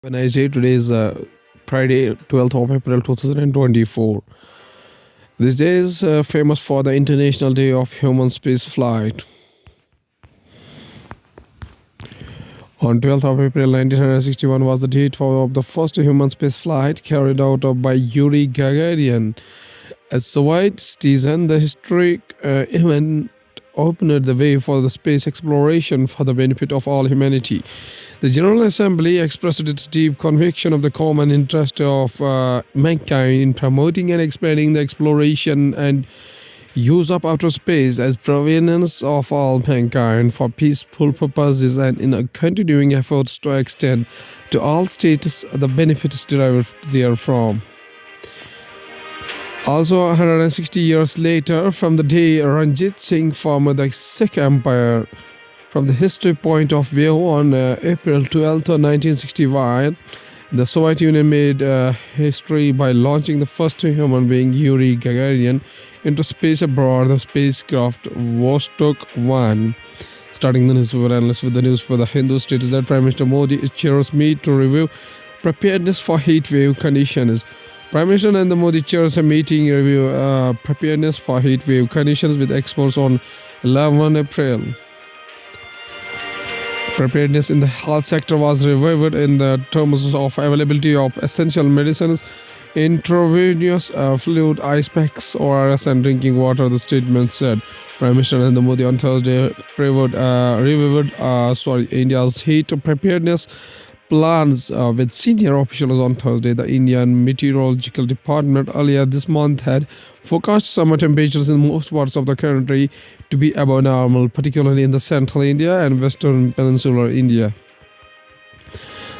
Have a nice day. Today is Friday, 12th of April 2024. This day is famous for the International Day of Human Space Flight. On 12th of April 1961 was the date of the first human space flight carried out by Yuri Gagarin. As Soviet citizen, the historic event opened the way for the space exploration for the benefit of all humanity. The General Assembly expressed its deep conviction of the common interest of mankind in promoting and expanding the exploration and use of outer space as provenance of all mankind for peaceful purposes and in a continuing efforts to extend to all states the benefits derived therefrom. Also, 160 years later, from the day Ranjit Singh formed the Sikh Empire, from the history point of view, on April 12th, 1961, the Soviet Union made history by launching the first human being, Yuri Gagarin, into space aboard the spacecraft Vostok 1. Starting the newspaper analyst with the news for the Hindu states that Prime Minister Modi chairs meet to review preparedness for heat wave conditions. Prime Minister Narendra Modi chairs a meeting review preparedness for heat wave conditions with experts on 11 April. Preparedness in the health sector was reviewed in the terms of availability of essential medicines, intravenous fluid, ice packs, ORS, and drinking water, the statement said. Prime Minister Narendra Modi on Thursday reviewed India's heat preparedness plans with senior officials on Thursday. The Indian Meteorological Department earlier this month had forecast summer temperatures in most parts of the country to be above normal, particularly in the central India and western peninsular India.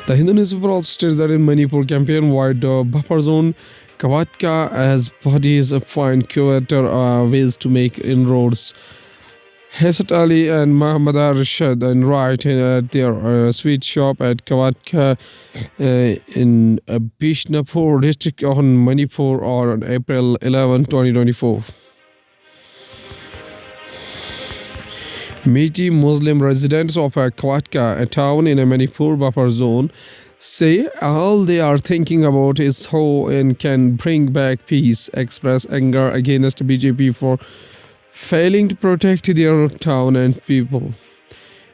The Hindu newspaper also states that in Manipur campaign-wide buffer zone, Kavatka has bodies find curator ways to make inroads. Hasat Ali and Muhammad Arshad and Wright at their sweet shop at Kavatka in Bishnapur district on Manipur on April 11, 2024. Meeti Muslim residents of Kavatka, a town in a Manipur buffer zone, say all they are thinking about is how and can bring back peace, express anger against BJP for failing to protect their town and people.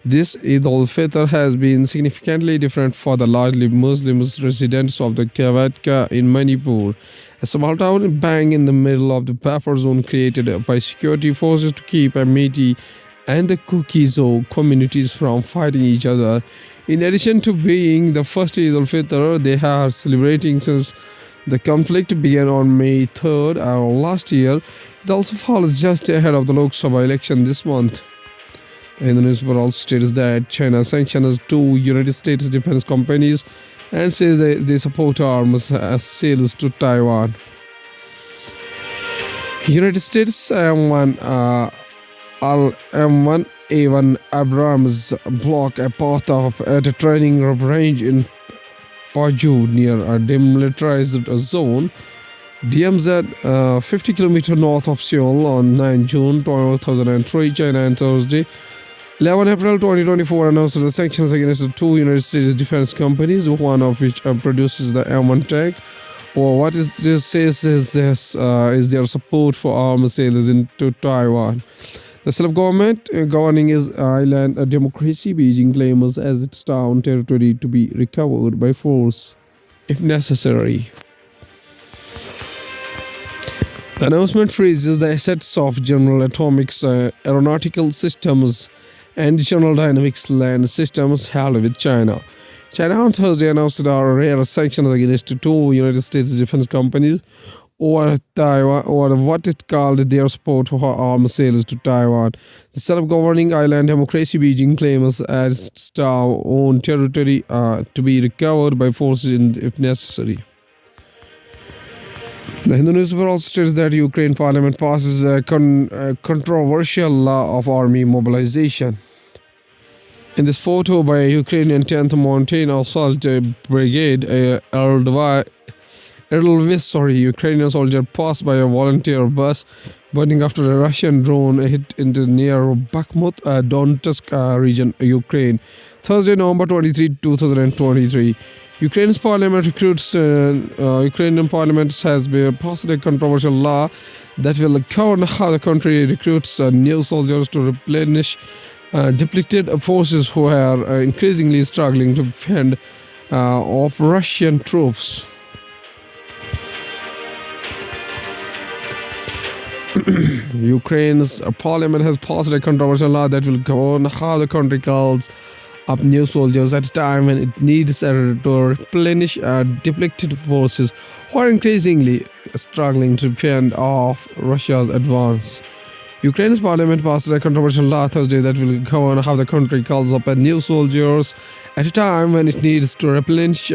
This Eid al-Fitr has been significantly different for the largely Muslim residents of the Kavatka in Manipur, a small town bang in the middle of the buffer zone created by security forces to keep Amity and the Kukizo communities from fighting each other. In addition to being the first Eid al-Fitr they are celebrating since the conflict began on May 3rd last year, it also falls just ahead of the Lok Sabha election this month. In the newspaper also states that China sanctions two United States defense companies and says they support arms sales to Taiwan. United States M1A1 Abrams block a path at a training range in Paju near a demilitarized zone. DMZ 50 km north of Seoul on 9 June 2003, China, and Thursday 11 April 2024 announced the sanctions against the two United States defense companies, one of which produces the M1 tank. Or what is this says is their support for arms sales into Taiwan. The self-government governing is island democracy Beijing claims as its town territory to be recovered by force if necessary. The announcement freezes the assets of General Atomics Aeronautical Systems and General Dynamics Land Systems held with China. China on Thursday announced the rare sanctions against two United States defense companies over Taiwan, or what it called their support for arms sales to Taiwan. The self-governing island democracy Beijing claims as its own territory to be recovered by force if necessary. The Hindu newspaper also states that Ukraine parliament passes a controversial law of army mobilization. In this photo by Ukrainian 10th Mountain Assault Brigade, Ukrainian soldier passed by a volunteer bus burning after a Russian drone hit into near Bakhmut, Donetsk region, Ukraine. Thursday, November 23, 2023. Ukraine's parliament recruits. Ukrainian parliament has passed a controversial law that will govern how the country recruits new soldiers to replenish depleted forces who are increasingly struggling to fend off Russian troops. Ukraine's parliament has passed a controversial law that will govern how the country calls up new soldiers at a time when it needs to replenish depleted forces who are increasingly struggling to fend off Russia's advance. Ukraine's parliament passed a controversial law Thursday that will govern how the country calls up new soldiers at a time when it needs to replenish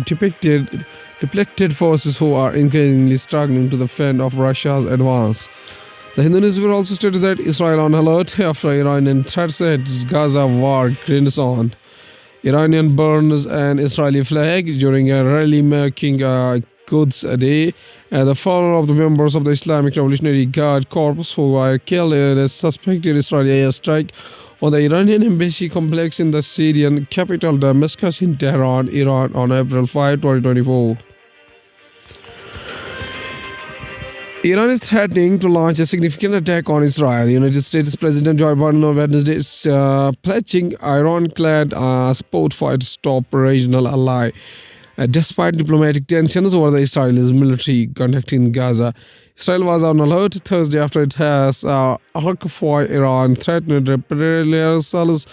depleted forces who are increasingly struggling to fend off Russia's advance. The Hindu newspaper also stated that Israel on alert after Iranian threats at Gaza war grinds on. Iranian burns an Israeli flag during a rally marking Quds Day at the fall of the members of the Islamic Revolutionary Guard Corps who were killed in a suspected Israeli airstrike on the Iranian embassy complex in the Syrian capital Damascus in Tehran, Iran on April 5, 2024. Iran is threatening to launch a significant attack on Israel. United States President Joe Biden on Wednesday is pledging ironclad support for its top regional ally. Despite diplomatic tensions over the Israeli military conduct in Gaza, Israel was on alert Thursday after it has for Iran threatened reprisals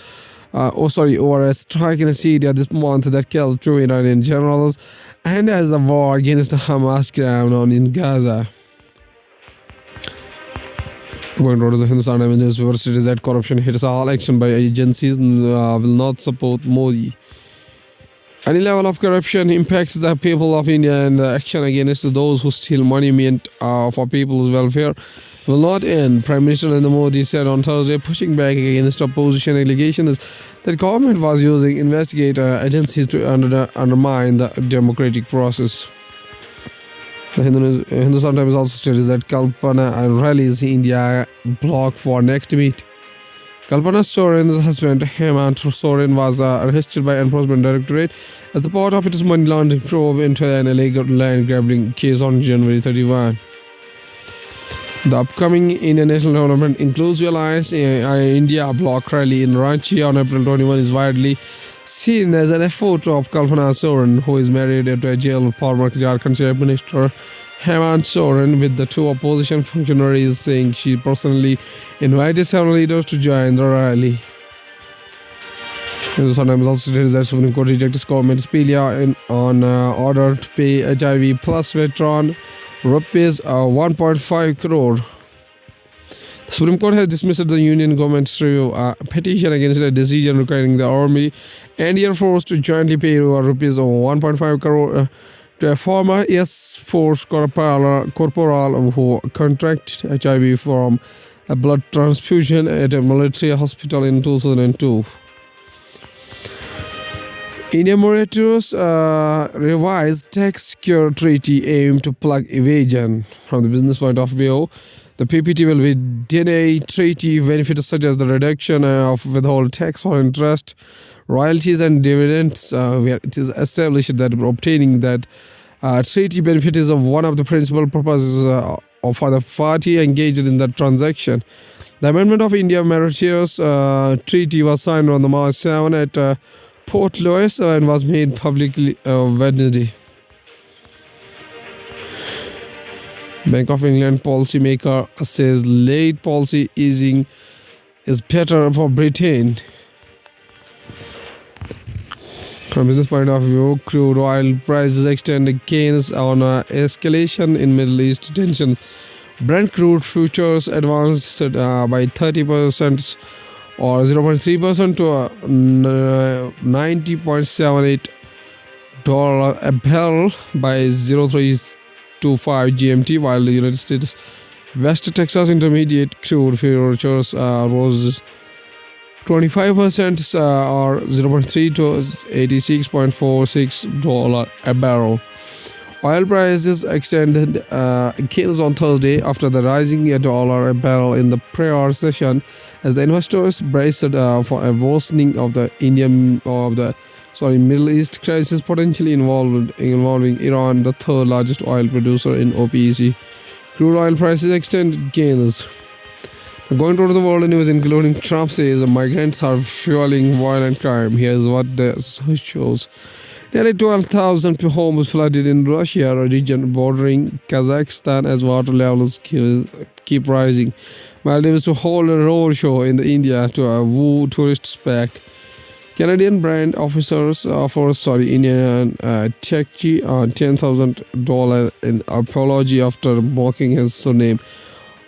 over a strike in Syria this month that killed 2 Iranian generals, and as the war against Hamas ground on in Gaza. Going to the Hindustan Times newspaper states that corruption hits all action by agencies will not support Modi. Any level of corruption impacts the people of India, and the action against those who steal money meant for people's welfare will not end, Prime Minister Narendra Modi said on Thursday, pushing back against opposition allegations that government was using investigator agencies to undermine the democratic process. The Hindustan Times also states that Kalpana rallies India blocked for next meet. Kalpana Soren's husband Hemant Soren was arrested by Enforcement Directorate as a part of its money laundering probe into an illegal land grabbing case on January 31. The upcoming Indian national tournament Inclusive Alliance India block rally in Ranchi on April 21 is widely seen as an effort of Kalpana Soren, who is married to a jailed former Jharkhand Chief Minister Hemant Soren, with the 2 opposition functionaries saying she personally invited several leaders to join the rally. Sometimes also states that Supreme Court rejects government's plea on order to pay HIV plus veteran rupees 1.5 crore. The Supreme Court has dismissed the Union government's petition against a decision requiring the Army and Air Force to jointly pay rupees 1.5 crore to a former Air Force corporal who contracted HIV from a blood transfusion at a military hospital in 2002. India Mauritius revised tax secure treaty aimed to plug evasion. From the business point of view, the PPT will be deny treaty benefits such as the reduction of withhold tax on interest, royalties and dividends, where it is established that obtaining that treaty benefit is one of the principal purposes for the party engaged in the transaction. The amendment of India Mauritius treaty was signed on the March 7 at Port Louis and was made publicly Wednesday. Bank of England policymaker says late policy easing is better for Britain. From business point of view, crude oil prices extend gains on escalation in Middle East tensions. Brent crude futures advanced by 30% or 0.3% to $90.78 a barrel by 0325 GMT, while the United States West Texas Intermediate crude futures rose 25% or 0.3 to $86.46 a barrel. Oil prices extended gains on Thursday after the rising $1 a barrel in the prior session as the investors braced for a worsening of the Middle East crisis, potentially involving Iran, the third largest oil producer in OPEC. Crude oil prices extended gains. Going to the world news, including Trump says migrants are fueling violent crime. Here's what the search shows. Nearly 12,000 homes flooded in Russia, a region bordering Kazakhstan, as water levels keep rising. Maldives to hold a road show in India to woo tourists back. Canadian brand officers Indian Techie $10,000 in apology after mocking his surname.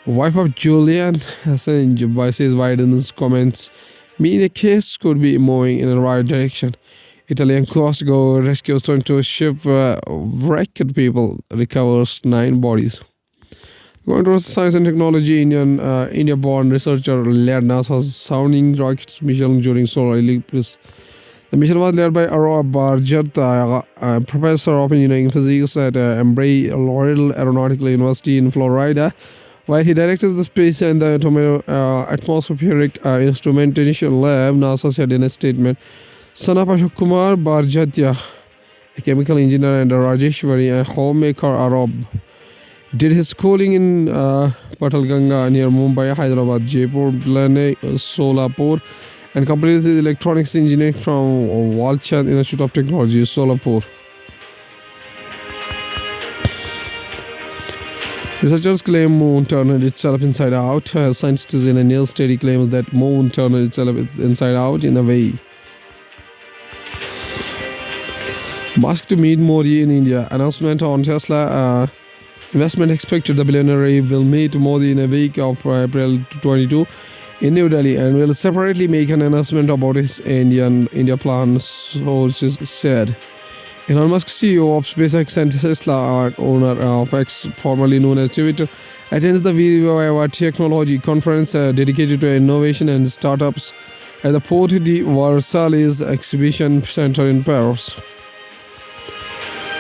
Wife of Julian Assange says Biden's comments mean a case could be moving in the right direction. Italian Coast Guard rescues 22 ship wrecked people, recovers 9 bodies. Going to science and technology, India-born researcher led NASA's sounding rockets mission during solar eclipse. The mission was led by Aurora Barjata, a professor of engineering physics at Embry-Riddle Aeronautical University in Florida. While he directed the Space and the Atmospheric Instrumentation Lab, NASA said in a statement, son of Ashok Kumar Barjatya, a chemical engineer, and Rajeshwari, a homemaker Arab, did his schooling in Patalganga near Mumbai, Hyderabad, Jaipur, Lane, Solapur, and completed his electronics engineering from Walchand Institute of Technology, Solapur. Researchers claim moon turned itself inside out. Scientists in a new study claims that moon turned itself inside out in a way. Musk to meet Modi in India. Announcement on Tesla investment expected. The billionaire will meet Modi in a week of April 22 in New Delhi and will separately make an announcement about his India plan, sources said. Elon Musk, CEO of SpaceX and Tesla, owner of X, formerly known as Twitter, attends the Viva Technology conference dedicated to innovation and startups at the Porte de Versailles Exhibition Center in Paris.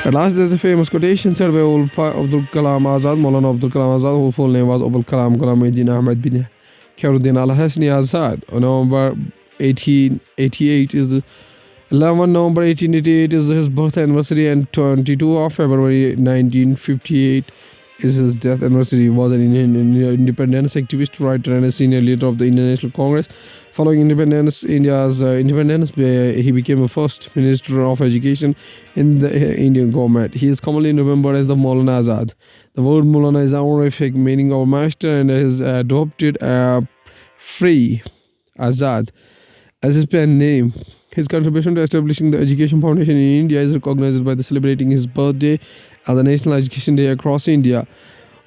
At last, there's a famous quotation said by Abdul Kalam Azad, Maulana Abdul Kalam Azad, whose full name was Abul Kalam Gulamuddin Ahmad bin Khairuddin Al-Hasni Azad. On November 1888 is 11 November 1888 is his birth anniversary, and 22 of February 1958 is his death anniversary. He was an independence activist, writer, and a senior leader of the Indian National Congress. Following India's independence, he became the first Minister of Education in the Indian government. He is commonly remembered as the Maulana Azad. The word Maulana is honorific, meaning our master, and is adopted free Azad as his pen name. His contribution to establishing the Education Foundation in India is recognized by celebrating his birthday as the National Education Day across India.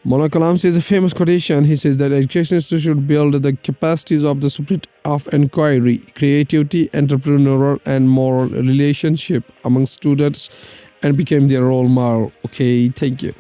Maulana Kalam says a famous quotation. He says that education should build the capacities of the spirit of inquiry, creativity, entrepreneurial, and moral relationship among students and become their role model. Okay, thank you.